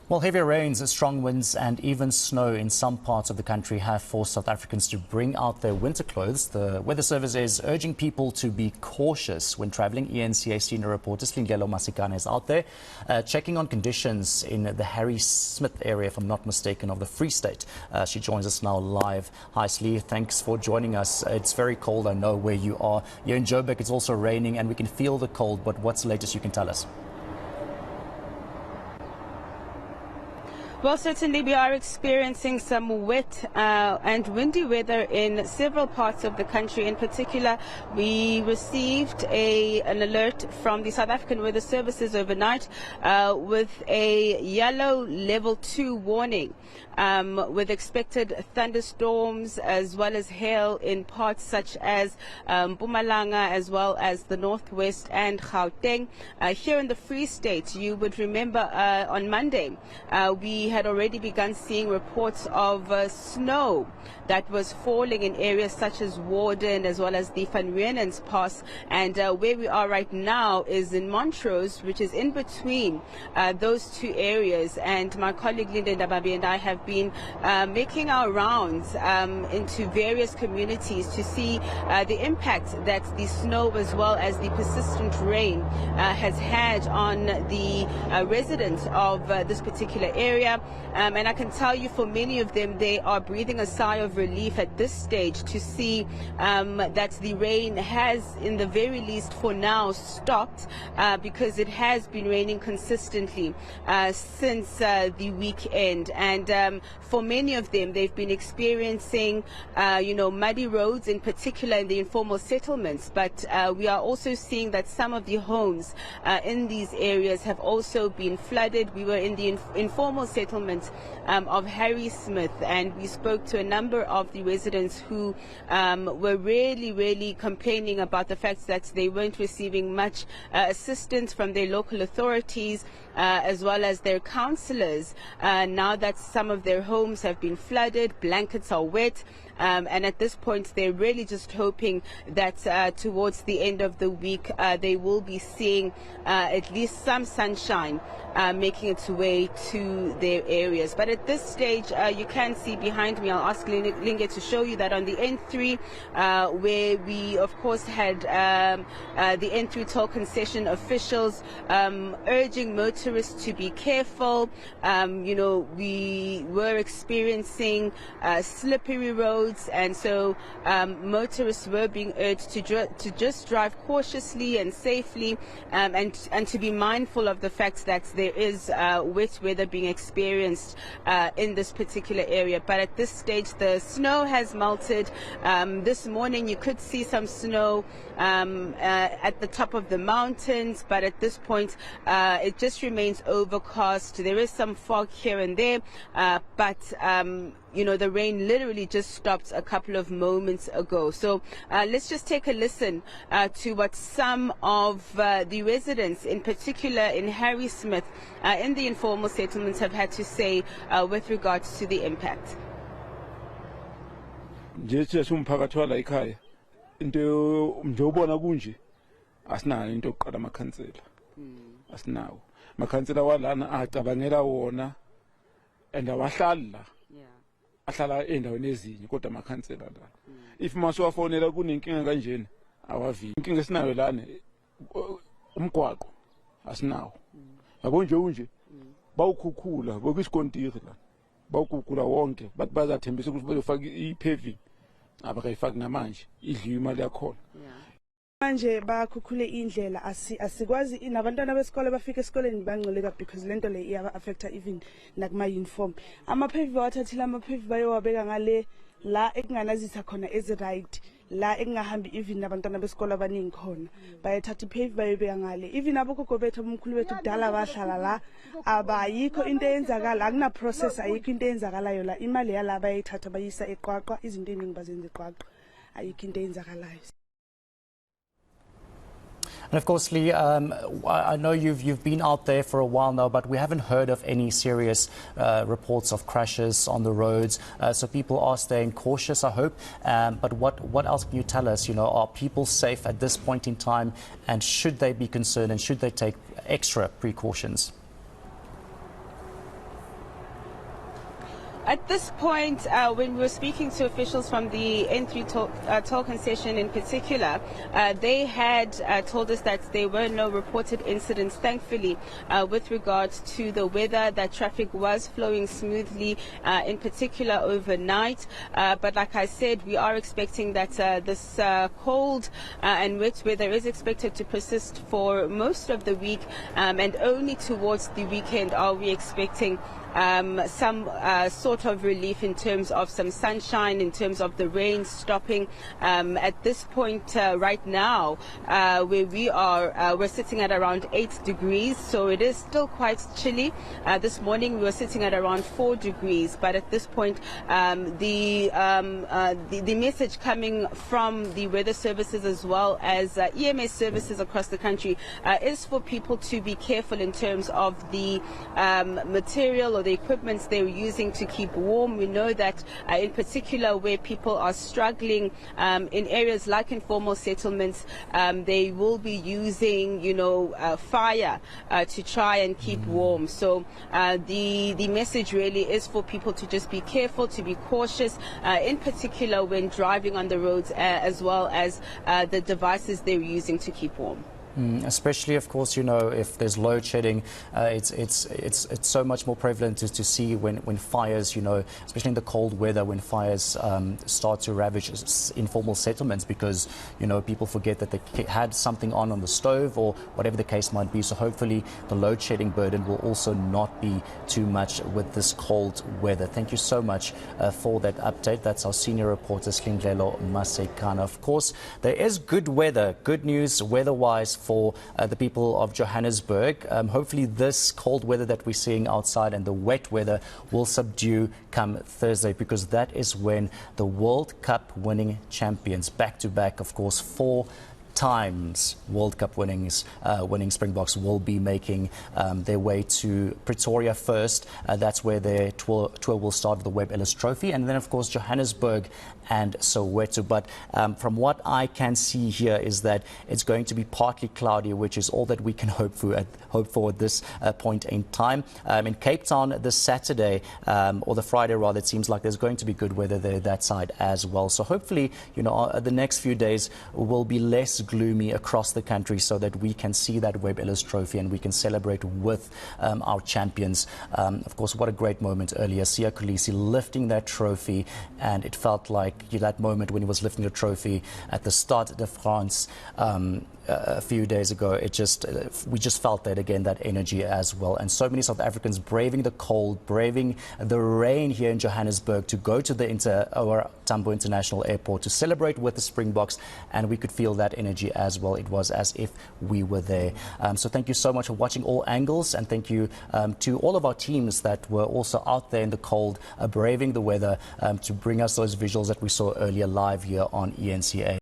Well, heavier rains, strong winds and even snow in some parts of the country have forced South Africans to bring out their winter clothes. The Weather Service is urging people to be cautious when travelling. eNCA senior reporter Silindelo Masikane is out there checking on conditions in the Harry Smith area, if I'm not mistaken, of the Free State. She joins us now live. Hi, Slee. Thanks for joining us. It's very cold, I know, where you are. You're in Joburg. It's also raining and we can feel the cold, but what's the latest you can tell us? Well, certainly we are experiencing some wet and windy weather in several parts of the country. In particular, we received an alert from the South African Weather Services overnight with a yellow level 2 warning with expected thunderstorms as well as hail in parts such as Mpumalanga as well as the northwest and Gauteng. Here in the Free State, you would remember on Monday we had already begun seeing reports of snow that was falling in areas such as Warden as well as the Van Riemen's Pass, and where we are right now is in Montrose, which is in between those two areas. And my colleague Linda Ndababi and I have been making our rounds into various communities to see the impact that the snow as well as the persistent rain has had on the residents of this particular area. And I can tell you, for many of them, they are breathing a sigh of relief at this stage to see that the rain has, in the very least for now, stopped, because it has been raining consistently since the weekend. And for many of them, they've been experiencing, muddy roads, in particular in the informal settlements. But we are also seeing that some of the homes in these areas have also been flooded. We were in the informal settlement of Harry Smith, and we spoke to a number of the residents who were really complaining about the fact that they weren't receiving much assistance from their local authorities as well as their councillors. Now that some of their homes have been flooded, blankets are wet, and at this point they're really just hoping that towards the end of the week they will be seeing at least some sunshine making its way to their areas. But at this stage, you can see behind me, I'll ask Linge to show you that on the N3, where we of course had the N3 toll concession officials urging motorists to be careful. We were experiencing slippery roads, and so motorists were being urged to just drive cautiously and safely, and to be mindful of the fact that there is wet weather being experienced in this particular area. But at this stage, the snow has melted. This morning you could see some snow at the top of the mountains, but at this point it just remains overcast. There is some fog here and there, but the rain literally just stopped a couple of moments ago. So let's just take a listen to what some of the residents, in particular in Harry Smith, in the informal settlements, have had to say with regards to the impact. Umphakathi wala ekhaya into njobona kunje asinayo into yokuqala amakhansela asinawo amakhansela walana acabangela wona and awahlali la ahlala endaweni ezinye kodwa amakhansela la if masiwafonela kunenkinga kanjena awavi inkinga esinayo lana umgwaqo asinawo yabo nje bawukhukhula bokusikontiri la bawukhukhula wonke bathi bazathembisa ukuthi bazofaka ipaving abakayifaki namanje idliwe imali yakhona. Manje bakhukhule indlela asikwazi nabantwana besikole bafika esikoleni bangcoleka because lento le iya affecta even nakuma uniform. Ama-pave wathathile ama-pave bayowabeka ngale la ekunganazitha khona as right, la ekungahambi even nabantwana besikole abaningi khona bayathatha i-pave bayobeka ngale. Even abogogo bethu abomkhulu bethu kudala bahlala la, abayikho into eyenzakala, akuna process, ayikho into eyenzakalayo la. Imali yala bayithatha bayisa eqwaqwa, izinto eziningi bazenza eqwaqwa, ayikho into eyenzakalayo. And of course, Lee, I know you've been out there for a while now, but we haven't heard of any serious reports of crashes on the roads. So people are staying cautious, I hope. But what else can you tell us? Are people safe at this point in time, and should they be concerned and should they take extra precautions? At this point, when we were speaking to officials from the N3 toll concession in particular, they had told us that there were no reported incidents, thankfully, with regards to the weather, that traffic was flowing smoothly, in particular overnight. But like I said, we are expecting that this cold and wet weather is expected to persist for most of the week, and only towards the weekend are we expecting some sort of relief in terms of some sunshine, in terms of the rain stopping. At this point right now, where we are, we're sitting at around 8 degrees, so it is still quite chilly. This morning we were sitting at around 4 degrees, but at this point the message coming from the weather services as well as EMS services across the country is for people to be careful in terms of the material or the equipments they're using to keep warm. We know that in particular where people are struggling in areas like informal settlements, they will be using, fire to try and keep warm. So the message really is for people to just be careful, to be cautious, in particular when driving on the roads, as well as the devices they're using to keep warm. Especially, of course, if there's load shedding, it's so much more prevalent to see when fires, especially in the cold weather, when fires start to ravage informal settlements, because people forget that they had something on the stove or whatever the case might be. So hopefully the load shedding burden will also not be too much with this cold weather. Thank you so much for that update. That's our senior reporter Silindelo Masikane. Of course, there is good weather, good news weather-wise for the people of Johannesburg. Hopefully this cold weather that we're seeing outside and the wet weather will subdue come Thursday, because that is when the World Cup winning champions, back-to-back, of course, 4 times World Cup winning Springboks will be making their way to Pretoria first. That's where their tour will start with the Webb Ellis Trophy, and then of course Johannesburg and Soweto. But from what I can see here is that it's going to be partly cloudy, which is all that we can hope for at this point in time. In Cape Town this Saturday, or the Friday rather, it seems like there's going to be good weather there that side as well. So hopefully, the next few days will be less gloomy across the country, so that we can see that Webb Ellis Trophy and we can celebrate with our champions. Of course, what a great moment earlier, Siya Kolisi lifting that trophy, and it felt like that moment when he was lifting the trophy at the Stade de France a few days ago. We just felt that again, that energy as well. And so many South Africans braving the cold, braving the rain here in Johannesburg to go to the Tambo International Airport to celebrate with the Springboks, and we could feel that energy as well. It was as if we were there. So thank you so much for watching all angles, and thank you to all of our teams that were also out there in the cold, braving the weather, to bring us those visuals that we saw earlier live here on eNCA.